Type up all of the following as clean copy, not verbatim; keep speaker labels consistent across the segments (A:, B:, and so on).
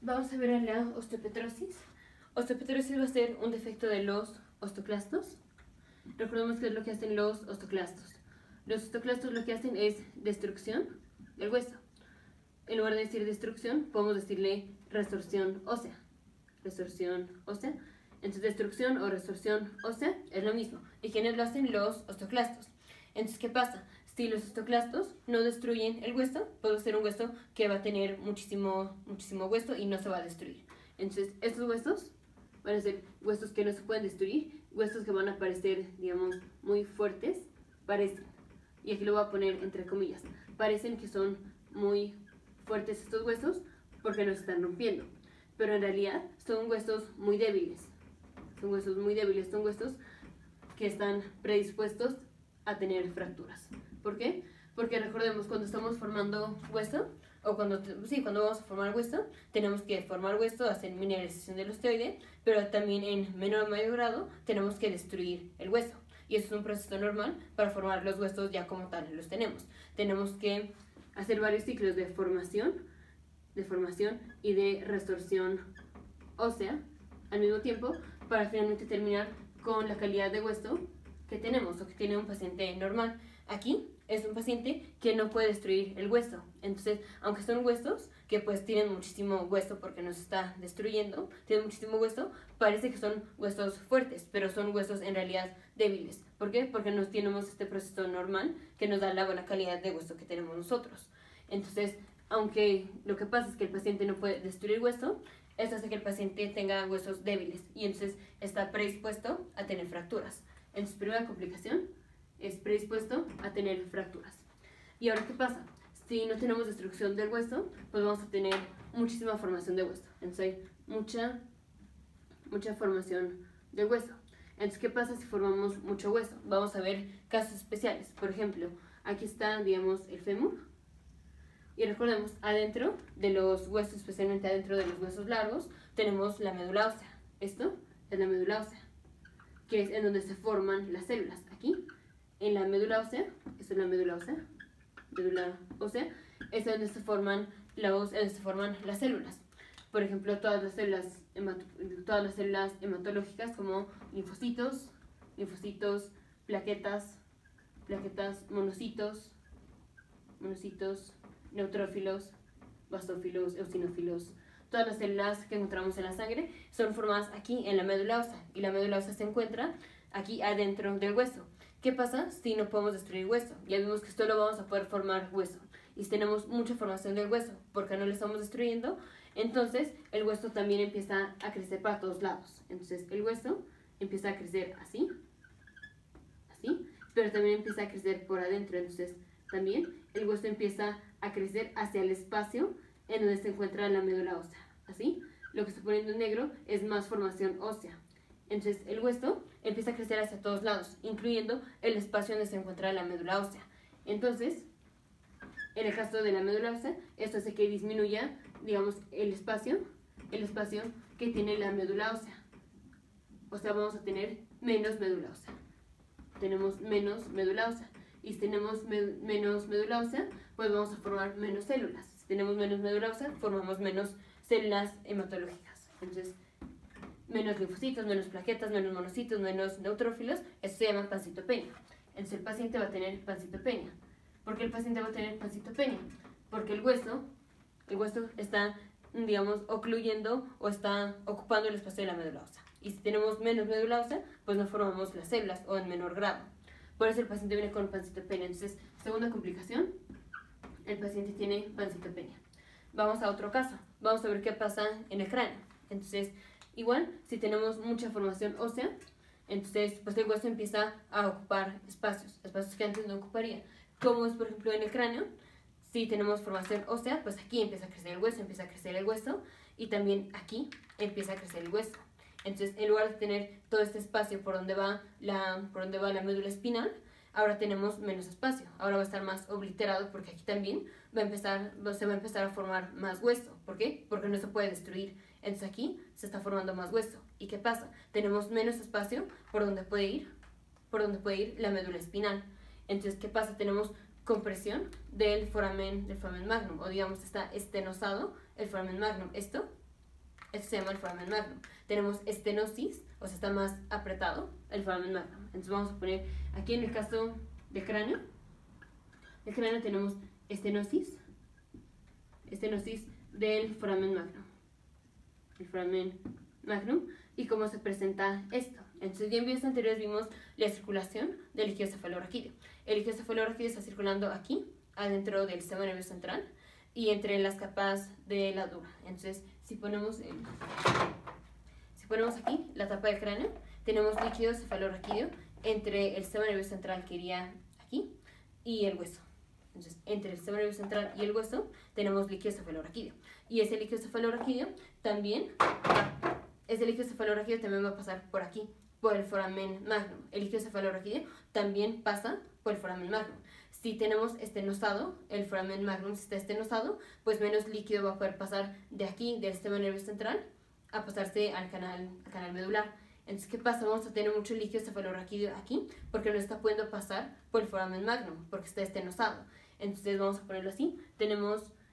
A: Vamos a ver a la osteopetrosis. Osteopetrosis va a ser un defecto de los osteoclastos. Recordemos que es lo que hacen los osteoclastos. Los osteoclastos lo que hacen es destrucción del hueso. En lugar de decir destrucción, podemos decirle resorción ósea. Resorción ósea. Entonces, destrucción o resorción ósea es lo mismo. ¿Y quiénes lo hacen? Los osteoclastos. Entonces, ¿qué pasa? Si los osteoclastos no destruyen el hueso, puede ser un hueso que va a tener muchísimo hueso y no se va a destruir. Entonces, estos huesos van a ser huesos que no se pueden destruir, huesos que van a parecer, digamos, muy fuertes, parecen, y aquí lo voy a poner entre comillas, parecen que son muy fuertes estos huesos porque no se están rompiendo, pero en realidad son huesos muy débiles, son huesos que están predispuestos a tener fracturas. ¿Por qué? Porque recordemos, cuando estamos formando hueso, o cuando vamos a formar hueso, tenemos que formar hueso, hacer mineralización del osteoide, pero también en menor o mayor grado tenemos que destruir el hueso. Y eso es un proceso normal para formar los huesos ya como tal los tenemos. Tenemos que hacer varios ciclos de formación y de resorción ósea al mismo tiempo para finalmente terminar con la calidad de hueso que tenemos o que tiene un paciente normal. Aquí es un paciente que no puede destruir el hueso. Entonces, aunque son huesos que pues tienen muchísimo hueso porque nos está destruyendo, tienen muchísimo hueso, parece que son huesos fuertes, pero son huesos en realidad débiles. ¿Por qué? Porque no tenemos este proceso normal que nos da la buena calidad de hueso que tenemos nosotros. Entonces, aunque lo que pasa es que el paciente no puede destruir hueso, esto hace que el paciente tenga huesos débiles y entonces está predispuesto a tener fracturas. Entonces, primera complicación es predispuesto a tener fracturas. ¿Y ahora qué pasa? Si no tenemos destrucción del hueso, pues vamos a tener muchísima formación de hueso. Entonces hay mucha formación del hueso. Entonces, ¿qué pasa si formamos mucho hueso? Vamos a ver casos especiales. Por ejemplo, aquí está, digamos, el fémur. Y recordemos, adentro de los huesos, especialmente adentro de los huesos largos, tenemos la médula ósea. Esto es la médula ósea, que es en donde se forman las células. Aquí, en la médula ósea, esta es la médula ósea, es donde se forman las células. Por ejemplo, todas las células hematológicas como linfocitos, plaquetas, monocitos, neutrófilos, basófilos, eosinófilos. Todas las células que encontramos en la sangre son formadas aquí en la médula ósea, y la médula ósea se encuentra aquí adentro del hueso. ¿Qué pasa si no podemos destruir hueso? Ya vimos que solo vamos a poder formar hueso. Y si tenemos mucha formación del hueso porque no lo estamos destruyendo, entonces el hueso también empieza a crecer para todos lados. Entonces el hueso empieza a crecer así, pero también empieza a crecer por adentro. Entonces también el hueso empieza a crecer hacia el espacio en donde se encuentra la médula ósea. Así, lo que está poniendo en negro es más formación ósea. Entonces el hueso empieza a crecer hacia todos lados, incluyendo el espacio donde se encuentra la médula ósea. Entonces, en el caso de la médula ósea, esto hace que disminuya, digamos, el espacio que tiene la médula ósea. O sea, vamos a tener menos médula ósea. Tenemos menos médula ósea. Y si tenemos menos médula ósea, pues vamos a formar menos células. Si tenemos menos médula ósea, formamos menos células hematológicas. Entonces, menos linfocitos, menos plaquetas, menos monocitos, menos neutrófilos, eso se llama pancitopenia. Entonces el paciente va a tener pancitopenia. ¿Por qué el paciente va a tener pancitopenia? Porque el hueso está, digamos, ocluyendo o está ocupando el espacio de la médula ósea. Y si tenemos menos médula ósea, pues no formamos las células o en menor grado. Por eso el paciente viene con pancitopenia. Entonces, segunda complicación, el paciente tiene pancitopenia. Vamos a otro caso. Vamos a ver qué pasa en el cráneo. Entonces, igual, si tenemos mucha formación ósea, entonces pues el hueso empieza a ocupar espacios que antes no ocuparía. Como es, por ejemplo, en el cráneo, si tenemos formación ósea, pues aquí empieza a crecer el hueso, y también aquí empieza a crecer el hueso. Entonces, en lugar de tener todo este espacio por donde va la médula espinal, ahora tenemos menos espacio. Ahora va a estar más obliterado porque aquí también se va a empezar a formar más hueso. ¿Por qué? Porque no se puede destruir. Entonces aquí se está formando más hueso. ¿Y qué pasa? Tenemos menos espacio por donde puede ir la médula espinal. Entonces, ¿qué pasa? Tenemos compresión del foramen magnum, o digamos está estenosado el foramen magnum. Esto Esto se llama el foramen magnum. Tenemos estenosis, o sea, está más apretado el foramen magnum. Entonces vamos a poner aquí en el caso del cráneo. El cráneo tenemos estenosis del foramen magnum. El foramen magnum. ¿Y cómo se presenta esto? Entonces, ya en videos anteriores vimos la circulación del líquido cefalorraquídeo. El líquido cefalorraquídeo está circulando aquí, adentro del sistema nervioso central y entre las capas de la dura. Entonces, si ponemos aquí la tapa del cráneo, tenemos líquido cefalorraquídeo entre el sistema nervioso central, que iría aquí, y el hueso. Entonces, entre el sistema nervioso central y el hueso tenemos líquido cefalorraquídeo. Y ese líquido cefalorraquídeo también va a pasar por aquí, por el foramen magnum. El líquido cefalorraquídeo también pasa por el foramen magnum. Si tenemos estenosado, el foramen magnum está estenosado, pues menos líquido va a poder pasar de aquí, del sistema nervioso central, a pasarse al canal medular. Entonces, ¿qué pasa? Vamos a tener mucho líquido cefalorraquídeo aquí, porque no está pudiendo pasar por el foramen magnum, porque está estenosado. Entonces, vamos a ponerlo así.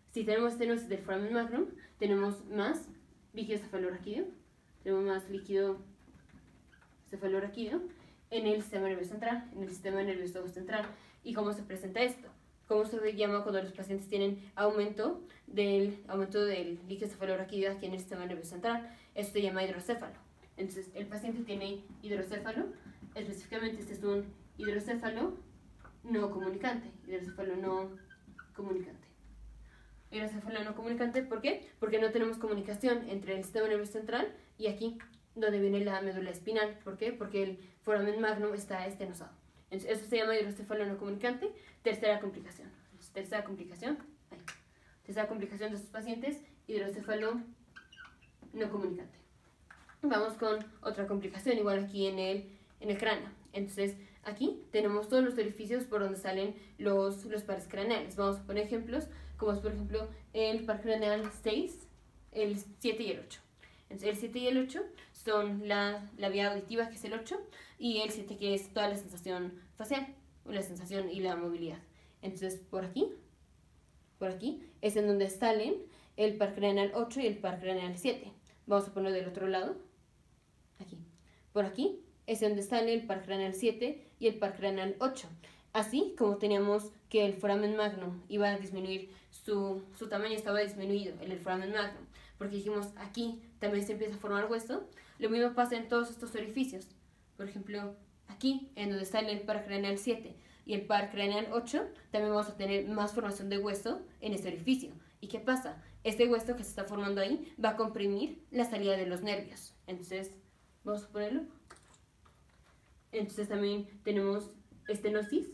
A: Si tenemos estenosis del foramen magnum, tenemos más líquido cefalorraquídeo. Tenemos más líquido cefalorraquídeo en el sistema nervioso central, en el sistema nervioso central. ¿Y cómo se presenta esto? ¿Cómo se llama cuando los pacientes tienen aumento del líquido cefalorraquídeo aquí en el sistema nervioso central? Esto se llama hidrocéfalo. Entonces, el paciente tiene hidrocéfalo, específicamente este es un hidrocéfalo no comunicante. Hidrocéfalo no comunicante, ¿por qué? Porque no tenemos comunicación entre el sistema nervioso central y aquí, donde viene la médula espinal. ¿Por qué? Porque el foramen magnum está estenosado. Entonces, eso se llama hidrocéfalo no comunicante. Tercera complicación de estos pacientes, hidrocéfalo no comunicante. Vamos con otra complicación, igual aquí en el cráneo. Entonces, aquí tenemos todos los orificios por donde salen los pares craneales. Vamos a poner ejemplos, como es por ejemplo el par craneal 6, el 7 y el 8. Entonces, el 7 y el 8 son la vía auditiva, que es el 8, y el 7, que es toda la sensación facial, la sensación y la movilidad. Entonces, por aquí es en donde salen el par craneal 8 y el par craneal 7. Vamos a ponerlo del otro lado, aquí. Por aquí es donde sale el par craneal 7 y el par craneal 8. Así como teníamos que el foramen magnum iba a disminuir, su tamaño estaba disminuido en el foramen magnum, porque dijimos aquí también se empieza a formar hueso. Lo mismo pasa en todos estos orificios. Por ejemplo, aquí, en donde sale el par craneal 7 y el par craneal 8, también vamos a tener más formación de hueso en este orificio. ¿Y qué pasa? Este hueso que se está formando ahí va a comprimir la salida de los nervios. Entonces, vamos a ponerlo. Entonces también tenemos estenosis,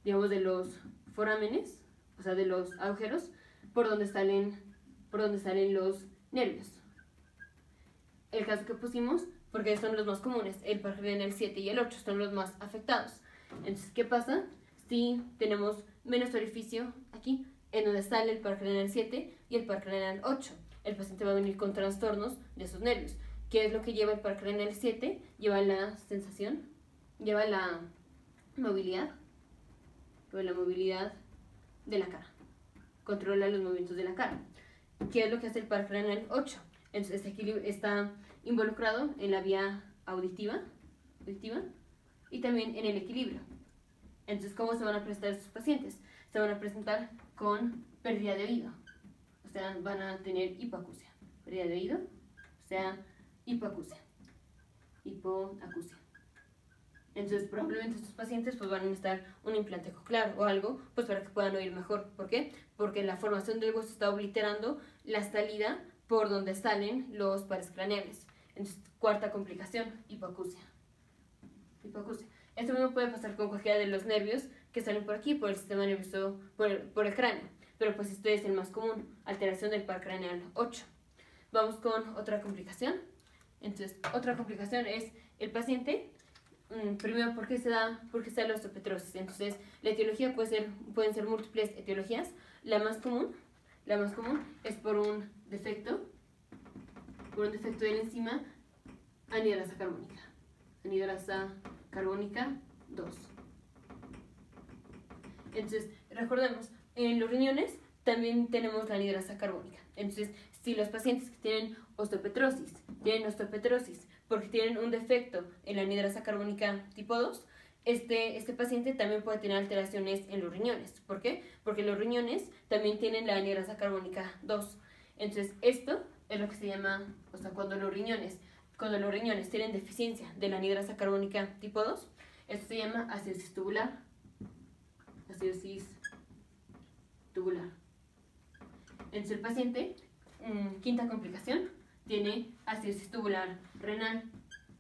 A: digamos, de los forámenes, o sea, de los agujeros, por donde salen los nervios. El caso que pusimos, porque son los más comunes, el par craneal 7 y el 8 son los más afectados. Entonces, ¿qué pasa si tenemos menos orificio aquí, en donde sale el par craneal 7 y el par craneal 8? El paciente va a venir con trastornos de sus nervios. ¿Qué es lo que lleva el par craneal 7? Lleva la sensación, lleva la movilidad de la cara. Controla los movimientos de la cara. ¿Qué es lo que hace el par craneal 8? Entonces, este equilibrio está involucrado en la vía auditiva y también en el equilibrio. Entonces, ¿cómo se van a presentar estos pacientes? Se van a presentar con pérdida de oído, o sea, van a tener hipoacusia. Pérdida de oído, o sea, hipoacusia. Entonces, probablemente estos pacientes pues van a necesitar un implante coclear o algo, pues para que puedan oír mejor. ¿Por qué? Porque la formación del hueso está obliterando la salida por donde salen los pares craneales. Entonces, cuarta complicación, hipoacusia. Esto mismo puede pasar con cualquiera de los nervios que salen por aquí, por el sistema nervioso, por el cráneo. Pero pues este es el más común, alteración del par craneal 8. Vamos con otra complicación. Entonces, otra complicación es el paciente, primero, ¿por qué se da la osteopetrosis? Entonces, la etiología pueden ser múltiples etiologías. La más común es por un defecto de la enzima anhidrasa carbónica 2. Entonces, recordemos, en los riñones también tenemos la anhidrasa carbónica. Entonces, si los pacientes que tienen osteopetrosis porque tienen un defecto en la anhidrasa carbónica tipo 2, este paciente también puede tener alteraciones en los riñones. ¿Por qué? Porque los riñones también tienen la anhidrasa carbónica 2. Entonces, esto es lo que se llama, o sea, cuando los riñones tienen deficiencia de la anhidrasa carbónica tipo 2, esto se llama acidosis tubular. Acidosis tubular. Entonces, el paciente, quinta complicación, tiene acidosis tubular renal.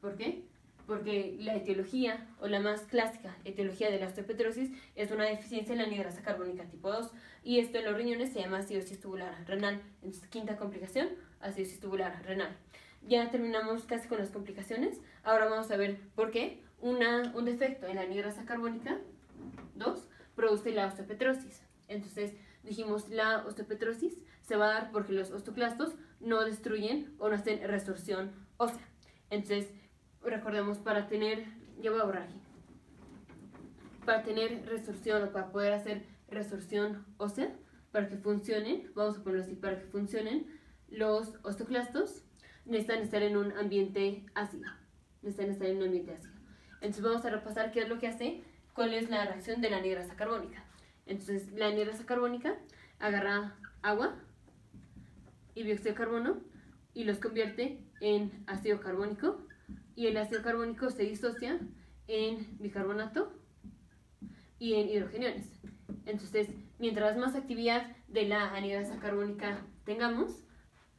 A: ¿Por qué? Porque la etiología, o la más clásica etiología de la osteopetrosis, es una deficiencia en la anhidrasa carbónica tipo 2, y esto en los riñones se llama acidosis tubular renal. Entonces, quinta complicación, acidosis tubular renal. Ya terminamos casi con las complicaciones. Ahora vamos a ver por qué un defecto en la anhidrasa carbónica 2 produce la osteopetrosis. Entonces, dijimos, la osteopetrosis se va a dar porque los osteoclastos no destruyen o no hacen resorción ósea. Entonces, recordemos, ya voy a borrar aquí, para tener resorción o para poder hacer resorción ósea, para que funcionen, vamos a ponerlo así, para que funcionen, los osteoclastos necesitan estar en un ambiente ácido. Entonces vamos a repasar qué es lo que hace, cuál es la reacción de la anhidrasa carbónica. Entonces, la anhidrasa carbónica agarra agua y dióxido de carbono y los convierte en ácido carbónico, y el ácido carbónico se disocia en bicarbonato y en hidrogeniones. Entonces, mientras más actividad de la anhidrasa carbónica tengamos,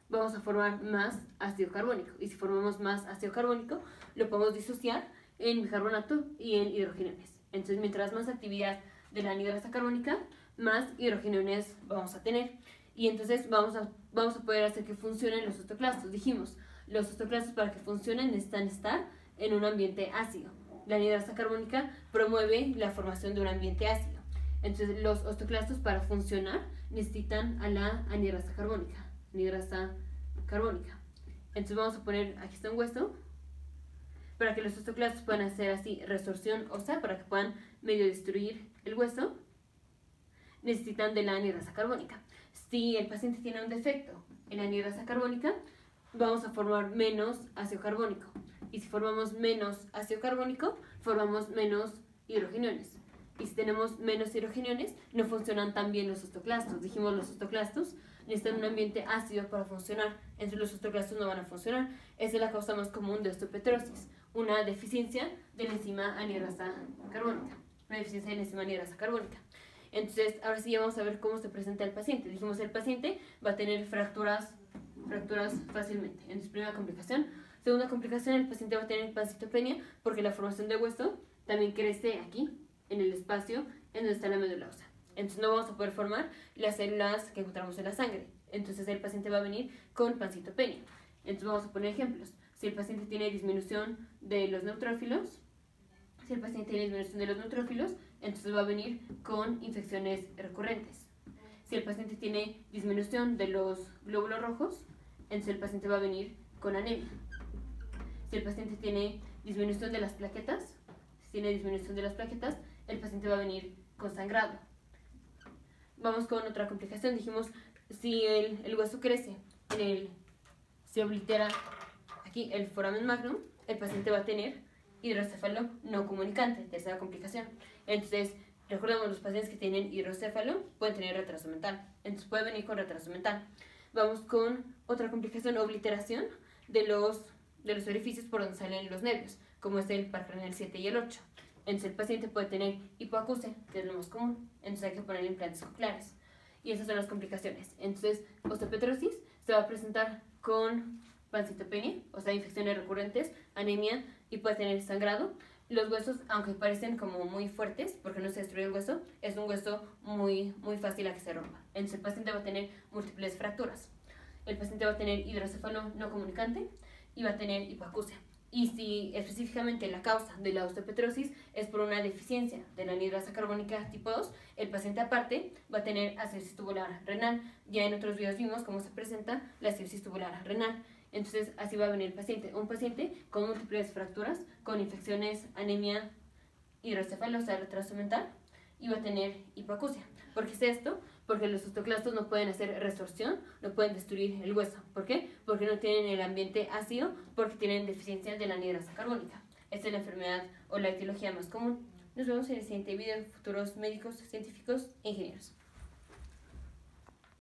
A: vamos a formar más ácido carbónico, y si formamos más ácido carbónico, lo podemos disociar en bicarbonato y en hidrogeniones. Entonces, mientras más actividad de la anhidrasa carbónica, más hidrogeniones vamos a tener, y entonces vamos a poder hacer que funcionen los osteoclastos. Dijimos, los osteoclastos, para que funcionen, necesitan estar en un ambiente ácido. La anhidrasa carbónica promueve la formación de un ambiente ácido. Entonces, los osteoclastos, para funcionar, necesitan a la anhidrasa carbónica. Entonces, vamos a poner, aquí está un hueso, para que los osteoclastos puedan hacer así resorción ósea, para que puedan medio destruir el hueso, necesitan de la anhidrasa carbónica. Si el paciente tiene un defecto en la anhidrasa carbónica, vamos a formar menos ácido carbónico, y si formamos menos ácido carbónico, formamos menos hidrogeniones, y si tenemos menos hidrogeniones, no funcionan tan bien los osteoclastos. Dijimos, los osteoclastos necesitan un ambiente ácido para funcionar, entonces los osteoclastos no van a funcionar. Esa es la causa más común de osteopetrosis, una deficiencia de la enzima anhidrasa carbónica. Entonces, ahora sí ya vamos a ver cómo se presenta el paciente. Dijimos, el paciente va a tener fracturas fácilmente. Entonces, primera complicación. Segunda complicación, el paciente va a tener pancitopenia, porque la formación de hueso también crece aquí, en el espacio en donde está la médula ósea. Entonces, no vamos a poder formar las células que encontramos en la sangre. Entonces, el paciente va a venir con pancitopenia. Entonces, vamos a poner ejemplos. Si el paciente tiene disminución de los neutrófilos, entonces va a venir con infecciones recurrentes. Si el paciente tiene disminución de los glóbulos rojos, entonces el paciente va a venir con anemia. Si el paciente tiene disminución de las plaquetas, el paciente va a venir con sangrado. Vamos con otra complicación. Dijimos, si el hueso crece, se oblitera aquí el foramen magnum, el paciente va a tener hidrocéfalo no comunicante, tercera complicación. Entonces, recordemos, los pacientes que tienen hidrocéfalo pueden tener retraso mental. Entonces, puede venir con retraso mental. Vamos con otra complicación, obliteración de los orificios por donde salen los nervios, como es el par craneal 7 y el 8. Entonces, el paciente puede tener hipoacusia, que es lo más común. Entonces, hay que poner implantes cocleares. Y esas son las complicaciones. Entonces, osteopetrosis se va a presentar con pancitopenia, o sea, infecciones recurrentes, anemia, y puede tener sangrado. Los huesos, aunque parecen como muy fuertes, porque no se destruye el hueso, es un hueso muy fácil a que se rompa. Entonces, el paciente va a tener múltiples fracturas. El paciente va a tener hidrocéfalo no comunicante y va a tener hipoacusia. Y si específicamente la causa de la osteopetrosis es por una deficiencia de la anhidrasa carbónica tipo 2, el paciente aparte va a tener acidosis tubular renal. Ya en otros videos vimos cómo se presenta la acidosis tubular renal. Entonces, así va a venir el paciente. Un paciente con múltiples fracturas, con infecciones, anemia, hidrocéfalo, o sea, retraso mental, y va a tener hipoacusia. ¿Por qué es esto? Porque los osteoclastos no pueden hacer resorción, no pueden destruir el hueso. ¿Por qué? Porque no tienen el ambiente ácido, porque tienen deficiencia de la anhidrasa carbónica. Esta es la enfermedad o la etiología más común. Nos vemos en el siguiente video, futuros médicos, científicos e ingenieros.